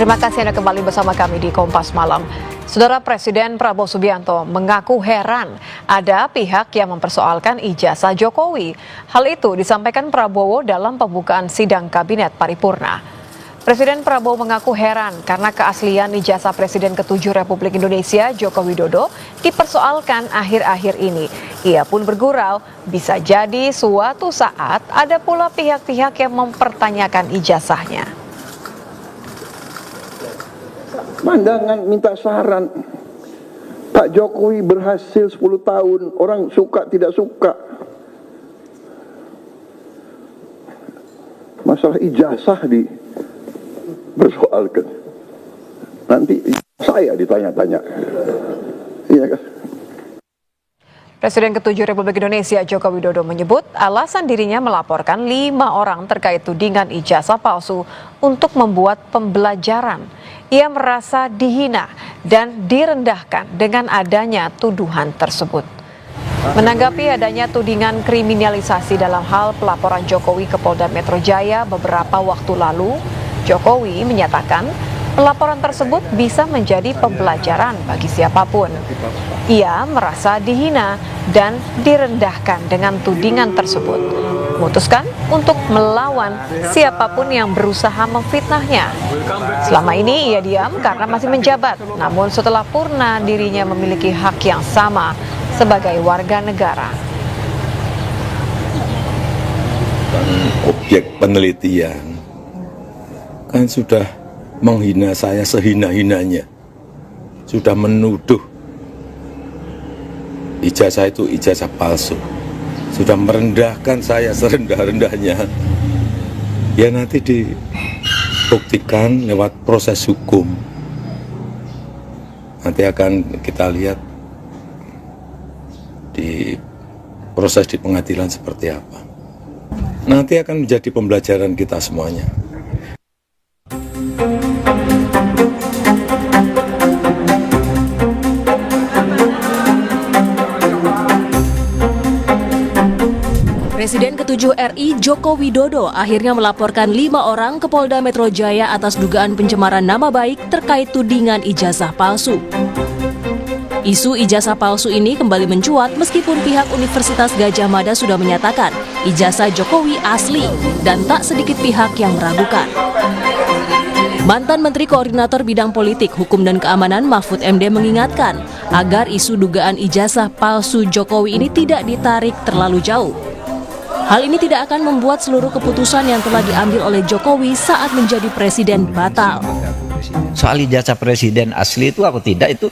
Terima kasih Anda kembali bersama kami di Kompas Malam. Saudara Presiden Prabowo Subianto mengaku heran ada pihak yang mempersoalkan ijazah Jokowi. Hal itu disampaikan Prabowo dalam pembukaan sidang Kabinet Paripurna. Presiden Prabowo mengaku heran karena keaslian ijazah Presiden ke-7 Republik Indonesia Joko Widodo dipersoalkan akhir-akhir ini. Ia pun bergurau, bisa jadi suatu saat ada pula pihak-pihak yang mempertanyakan ijazahnya. Pandangan minta saran. Pak Jokowi berhasil 10 tahun, orang suka tidak suka. Masalah ijazah dipersoalkan. Nanti saya ditanya-tanya. Iya kan? Presiden ke-7 Republik Indonesia Joko Widodo menyebut alasan dirinya melaporkan 5 orang terkait tudingan ijazah palsu untuk membuat pembelajaran. Ia merasa dihina dan direndahkan dengan adanya tuduhan tersebut. Menanggapi adanya tudingan kriminalisasi dalam hal pelaporan Jokowi ke Polda Metro Jaya beberapa waktu lalu, Jokowi menyatakan pelaporan tersebut bisa menjadi pembelajaran bagi siapapun. Ia merasa dihina dan direndahkan dengan tudingan tersebut. Memutuskan untuk melawan siapapun yang berusaha memfitnahnya. Selama ini ia diam karena masih menjabat, namun setelah purna dirinya memiliki hak yang sama sebagai warga negara. Objek penelitian kan sudah menghina saya sehina-hinanya, sudah menuduh ijazah itu ijazah palsu, sudah merendahkan saya serendah-rendahnya. Ya nanti dibuktikan lewat proses hukum. Nanti akan kita lihat di proses di pengadilan seperti apa. Nanti akan menjadi pembelajaran kita semuanya. Presiden ke-7 RI Joko Widodo akhirnya melaporkan 5 orang ke Polda Metro Jaya atas dugaan pencemaran nama baik terkait tudingan ijazah palsu. Isu ijazah palsu ini kembali mencuat meskipun pihak Universitas Gadjah Mada sudah menyatakan ijazah Jokowi asli dan tak sedikit pihak yang meragukan. Mantan Menteri Koordinator Bidang Politik, Hukum dan Keamanan Mahfud MD mengingatkan agar isu dugaan ijazah palsu Jokowi ini tidak ditarik terlalu jauh. Hal ini tidak akan membuat seluruh keputusan yang telah diambil oleh Jokowi saat menjadi presiden batal. Soal ijazah presiden asli itu apa tidak, itu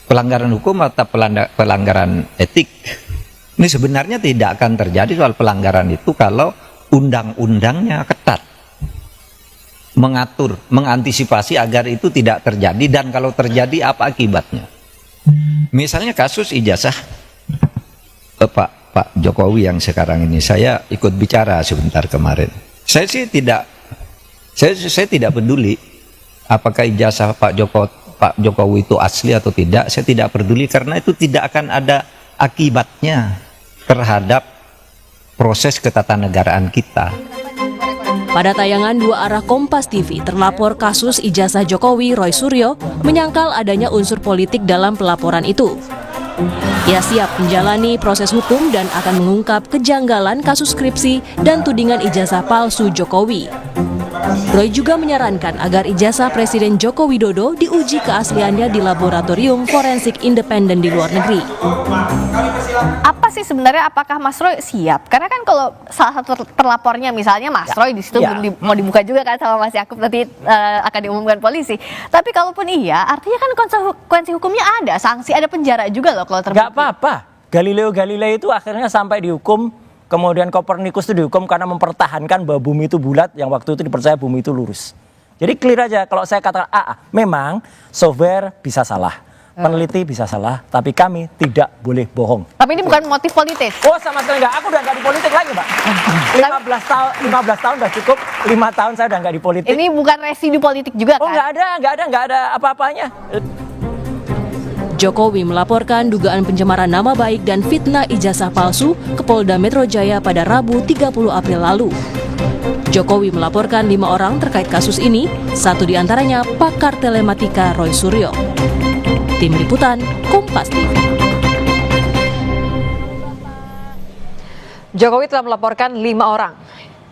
pelanggaran hukum atau pelanggaran etik. Ini sebenarnya tidak akan terjadi soal pelanggaran itu kalau undang-undangnya ketat, mengatur, mengantisipasi agar itu tidak terjadi, dan kalau terjadi apa akibatnya. Misalnya kasus ijazah Pak Jokowi yang sekarang ini, saya ikut bicara sebentar kemarin. Saya tidak peduli apakah ijazah Pak Jokowi itu asli atau tidak. Saya tidak peduli karena itu tidak akan ada akibatnya terhadap proses ketatanegaraan kita. Pada tayangan Dua Arah Kompas TV, terlapor kasus ijazah Jokowi, Roy Suryo, menyangkal adanya unsur politik dalam pelaporan itu. Ia siap menjalani proses hukum dan akan mengungkap kejanggalan kasus skripsi dan tudingan ijazah palsu Jokowi. Roy juga menyarankan agar ijazah Presiden Joko Widodo diuji keasliannya di laboratorium forensik independen di luar negeri. Apa sih sebenarnya, apakah Mas Roy siap? Karena kan kalau salah satu terlapornya misalnya Mas Roy di situ mau dibuka juga kan sama Mas Yakub, nanti akan diumumkan polisi. Tapi kalaupun iya, artinya kan konsekuensi hukumnya ada, sanksi, ada penjara juga loh kalau terbukti. Gak apa-apa. Galileo Galilei itu akhirnya sampai dihukum, kemudian Kopernikus itu dihukum karena mempertahankan bahwa bumi itu bulat, yang waktu itu dipercaya bumi itu lurus. Jadi clear aja kalau saya katakan memang software bisa salah, peneliti bisa salah, tapi kami tidak boleh bohong. Tapi ini bukan motif politis. Oh, sama sekali enggak. Aku udah enggak di politik lagi, Mbak. 15 tahun udah cukup. 5 tahun saya udah enggak di politik. Ini bukan residu politik juga kan? Oh, enggak ada apa-apanya. Jokowi melaporkan dugaan pencemaran nama baik dan fitnah ijazah palsu ke Polda Metro Jaya pada Rabu 30 April lalu. Jokowi melaporkan 5 orang terkait kasus ini, satu diantaranya pakar telematika Roy Suryo. Tim Liputan, Kompas TV. Jokowi telah melaporkan 5 orang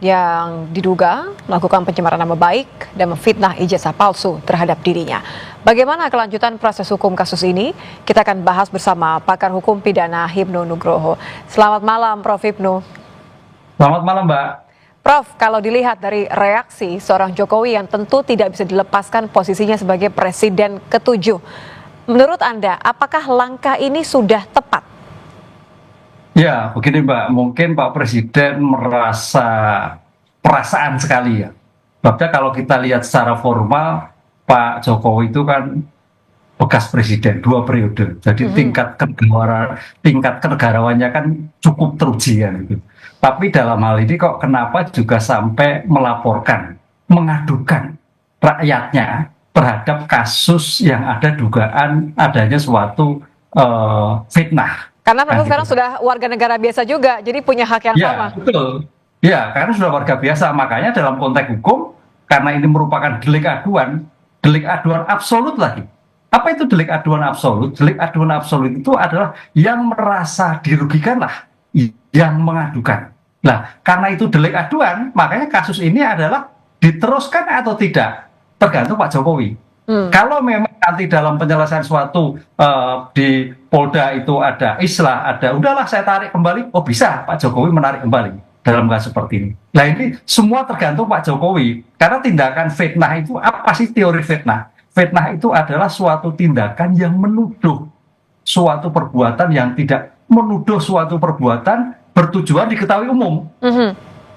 yang diduga melakukan pencemaran nama baik dan memfitnah ijazah palsu terhadap dirinya. Bagaimana kelanjutan proses hukum kasus ini? Kita akan bahas bersama pakar hukum pidana Hipnu Nugroho. Selamat malam, Prof. Hipnu. Selamat malam, Mbak. Prof, kalau dilihat dari reaksi seorang Jokowi yang tentu tidak bisa dilepaskan posisinya sebagai Presiden ke-7, menurut Anda, apakah langkah ini sudah tepat? Ya, begini Mbak, mungkin Pak Presiden merasa perasaan sekali ya. Sebabnya kalau kita lihat secara formal, Pak Jokowi itu kan bekas presiden 2 periode. Jadi tingkat kenegarawannya kan cukup teruji ya gitu. Tapi dalam hal ini kok kenapa juga sampai melaporkan, mengadukan rakyatnya terhadap kasus yang ada dugaan adanya suatu fitnah. Karena mereka sekarang sudah warga negara biasa juga, jadi punya hak yang sama. Ya, betul. Ya, karena sudah warga biasa. Makanya dalam konteks hukum, karena ini merupakan delik aduan absolut lagi. Apa itu delik aduan absolut? Delik aduan absolut itu adalah yang merasa dirugikan lah, yang mengadukan. Nah, karena itu delik aduan, makanya kasus ini adalah diteruskan atau tidak, tergantung Pak Jokowi. Kalau memang nanti dalam penyelesaian suatu di Polda itu ada islah, udahlah saya tarik kembali, oh bisa Pak Jokowi menarik kembali dalam kasus seperti ini. Nah ini semua tergantung Pak Jokowi, karena tindakan fitnah itu apa sih teori fitnah? Fitnah itu adalah suatu tindakan yang menuduh suatu perbuatan yang tidak menuduh suatu perbuatan bertujuan diketahui umum.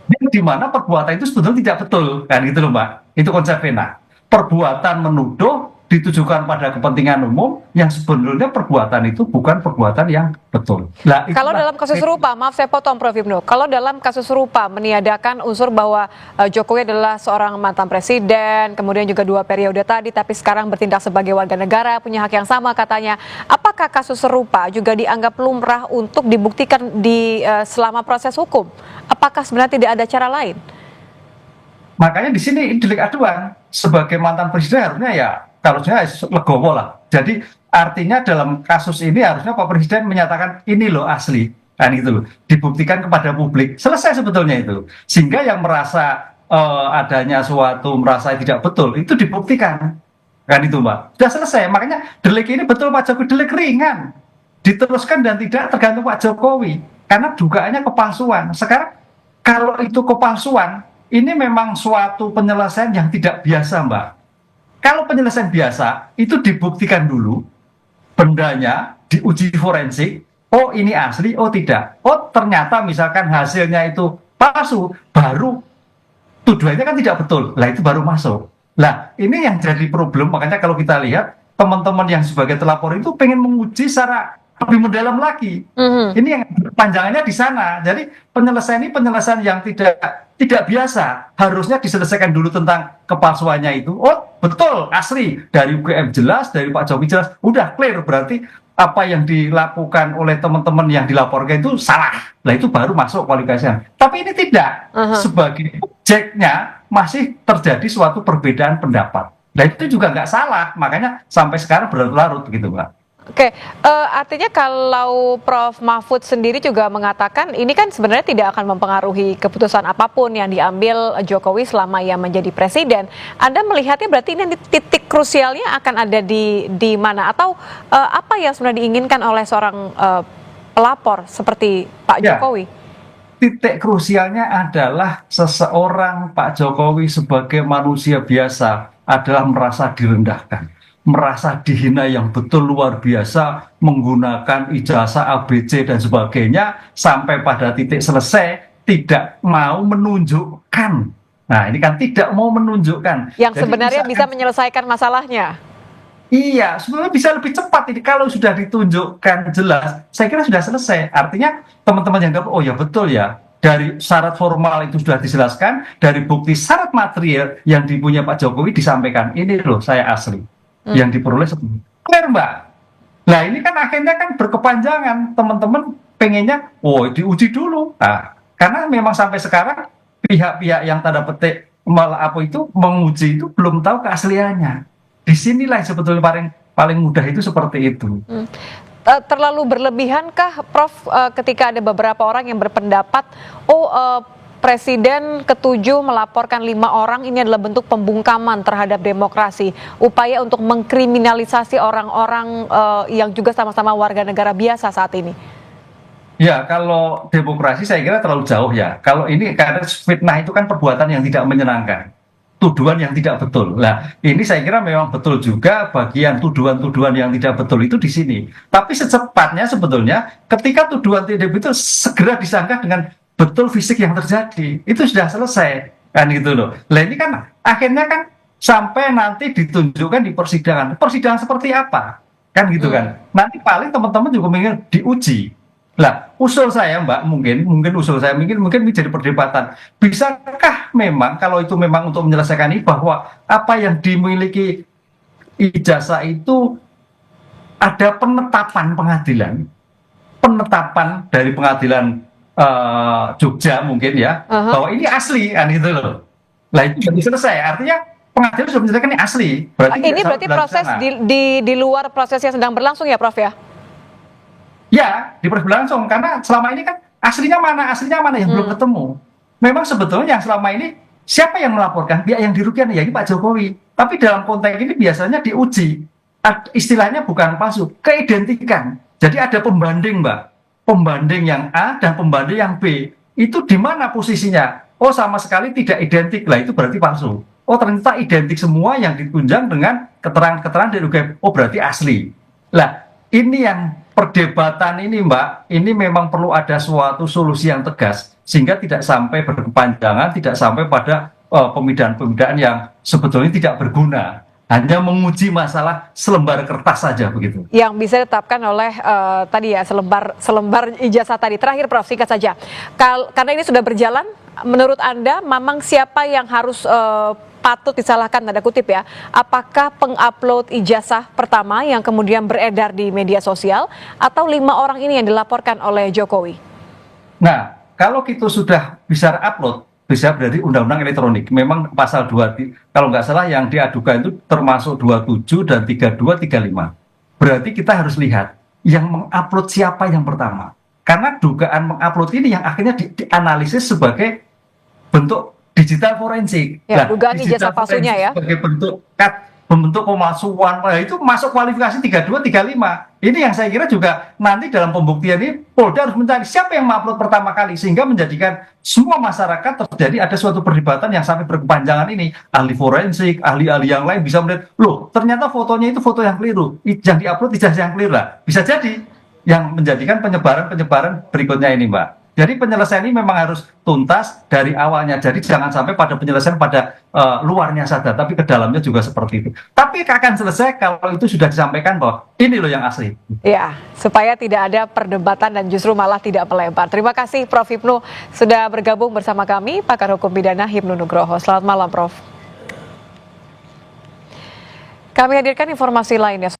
Di mana perbuatan itu sebetulnya tidak betul, kan gitu loh Mbak. Itu konsep fitnah. Perbuatan menuduh ditujukan pada kepentingan umum yang sebenarnya perbuatan itu bukan perbuatan yang betul. Nah, kalau dalam kasus serupa, maaf saya potong Prof. Hipnu, kalau dalam kasus serupa meniadakan unsur bahwa Jokowi adalah seorang mantan presiden, kemudian juga 2 periode tadi, tapi sekarang bertindak sebagai warga negara, punya hak yang sama katanya, apakah kasus serupa juga dianggap lumrah untuk dibuktikan di selama proses hukum? Apakah sebenarnya tidak ada cara lain? Makanya di sini delik aduan sebagai mantan presiden harusnya legowo lah. Jadi artinya dalam kasus ini harusnya Pak Presiden menyatakan ini loh asli, kan gitu loh, dibuktikan kepada publik. Selesai sebetulnya itu. Sehingga yang merasa adanya suatu merasa tidak betul itu dibuktikan, kan itu Mbak. Sudah selesai. Makanya delik ini betul Pak Jokowi, delik ringan, diteruskan dan tidak tergantung Pak Jokowi karena dugaannya kepalsuan. Sekarang kalau itu kepalsuan, ini memang suatu penyelesaian yang tidak biasa, Mbak. Kalau penyelesaian biasa, itu dibuktikan dulu, bendanya diuji forensik, oh ini asli, oh tidak. Oh ternyata misalkan hasilnya itu palsu, baru tuduhannya kan tidak betul. Lah itu baru masuk. Lah ini yang jadi problem, makanya kalau kita lihat, teman-teman yang sebagai telapor itu pengen menguji secara lebih mendalam lagi. Ini yang panjangannya di sana. Jadi penyelesaian ini penyelesaian yang tidak biasa. Harusnya diselesaikan dulu tentang kepalsuannya itu. Oh betul asli, dari UGM jelas, dari Pak Jokowi jelas, udah clear, berarti apa yang dilakukan oleh teman-teman yang dilaporkan itu salah. Nah itu baru masuk kualifikasinya. Tapi ini tidak. Sebagai objeknya masih terjadi suatu perbedaan pendapat. Nah itu juga nggak salah, makanya sampai sekarang berlarut-larut begitu Mbak. Oke, artinya kalau Prof. Mahfud sendiri juga mengatakan ini kan sebenarnya tidak akan mempengaruhi keputusan apapun yang diambil Jokowi selama ia menjadi presiden. Anda melihatnya berarti ini titik krusialnya akan ada di mana? Atau apa yang sebenarnya diinginkan oleh seorang pelapor seperti Pak Jokowi? Titik krusialnya adalah seseorang Pak Jokowi sebagai manusia biasa adalah merasa direndahkan, merasa dihina yang betul luar biasa, menggunakan ijazah ABC dan sebagainya, sampai pada titik selesai tidak mau menunjukkan. Nah ini kan tidak mau menunjukkan. Yang sebenarnya bisa menyelesaikan masalahnya. Iya, sebenarnya bisa lebih cepat ini kalau sudah ditunjukkan jelas. Saya kira sudah selesai. Artinya teman-teman yang oh ya betul ya, dari syarat formal itu sudah dijelaskan, dari bukti syarat material yang dipunya Pak Jokowi disampaikan. Ini loh saya asli. Yang diperoleh clear Mbak. Nah ini kan akhirnya kan berkepanjangan, teman-teman pengennya oh diuji dulu. Nah, karena memang sampai sekarang pihak-pihak yang tanda petik malah apa itu menguji itu belum tahu keasliannya. Disinilah yang sebetulnya paling mudah itu seperti itu. Terlalu berlebihankah, Prof, ketika ada beberapa orang yang berpendapat, Presiden ketujuh melaporkan 5 orang ini adalah bentuk pembungkaman terhadap demokrasi, upaya untuk mengkriminalisasi orang-orang yang juga sama-sama warga negara biasa saat ini? Ya, kalau demokrasi saya kira terlalu jauh ya. Kalau ini karena fitnah itu kan perbuatan yang tidak menyenangkan, tuduhan yang tidak betul. Nah, ini saya kira memang betul juga bagian tuduhan-tuduhan yang tidak betul itu di sini. Tapi secepatnya sebetulnya ketika tuduhan tidak betul segera disangka dengan betul fisik yang terjadi, itu sudah selesai kan gitu loh. Nah, ini kan akhirnya kan sampai nanti ditunjukkan di persidangan. Persidangan seperti apa? Kan gitu kan. Nanti paling teman-teman juga ingin diuji. Lah, usul saya Mbak, mungkin usul saya mungkin menjadi perdebatan. Bisakah memang kalau itu memang untuk menyelesaikan ini bahwa apa yang dimiliki ijazah itu ada penetapan pengadilan, penetapan dari pengadilan Jogja mungkin ya, bahwa ini asli kan gitu loh. Lah itu jadi selesai. Artinya pengadilan sudah menyelesaikan ini asli. Ini berarti proses di luar proses yang sedang berlangsung ya, Prof ya? Ya, berlangsung karena selama ini kan aslinya mana yang belum ketemu. Memang sebetulnya yang selama ini siapa yang melaporkan? Pihak yang dirugikan ya ini Pak Jokowi. Tapi dalam konteks ini biasanya diuji. Istilahnya bukan palsu, keidentikan. Jadi ada pembanding, Mbak. Pembanding yang A dan pembanding yang B. Itu di mana posisinya? Oh, sama sekali tidak identik. Lah itu berarti palsu. Oh, ternyata identik semua yang ditunjang dengan keterangan-keterangan dari UGM. Oh, berarti asli. Lah, ini yang perdebatan ini Mbak, ini memang perlu ada suatu solusi yang tegas sehingga tidak sampai berkepanjangan, tidak sampai pada pemidahan-pemidahan yang sebetulnya tidak berguna, hanya menguji masalah selembar kertas saja begitu. Yang bisa ditetapkan oleh tadi ya selembar ijazah tadi. Terakhir Prof, singkat saja. Karena ini sudah berjalan, menurut Anda memang siapa yang harus patut disalahkan tanda kutip ya? Apakah pengupload ijazah pertama yang kemudian beredar di media sosial atau 5 orang ini yang dilaporkan oleh Jokowi? Nah, kalau kita sudah bisa upload, bisa dari undang-undang elektronik. Memang pasal 2, kalau nggak salah yang diadukan itu termasuk 27 dan 32, 35. Berarti kita harus lihat yang mengupload siapa yang pertama. Karena dugaan mengupload ini yang akhirnya dianalisis sebagai bentuk digital forensik. Ya, dugaan ijazah palsunya ya. Sebagai bentuk pemalsuan, itu masuk kualifikasi 32, 35. Ini yang saya kira juga nanti dalam pembuktian ini Polda harus mencari siapa yang mengupload pertama kali sehingga menjadikan semua masyarakat terjadi ada suatu perdebatan yang sampai berkepanjangan ini. Ahli forensik, ahli-ahli yang lain bisa melihat, loh ternyata fotonya itu foto yang keliru, yang diupload ijazah yang keliru lah. Bisa jadi yang menjadikan penyebaran berikutnya ini Mbak. Jadi penyelesaian ini memang harus tuntas dari awalnya. Jadi jangan sampai pada penyelesaian pada luarnya saja, tapi ke dalamnya juga seperti itu. Tapi akan selesai kalau itu sudah disampaikan bahwa ini loh yang asli. Ya, supaya tidak ada perdebatan dan justru malah tidak melebar. Terima kasih Prof Hipnu sudah bergabung bersama kami, pakar hukum pidana Hipnu Nugroho. Selamat malam Prof. Kami hadirkan informasi lainnya.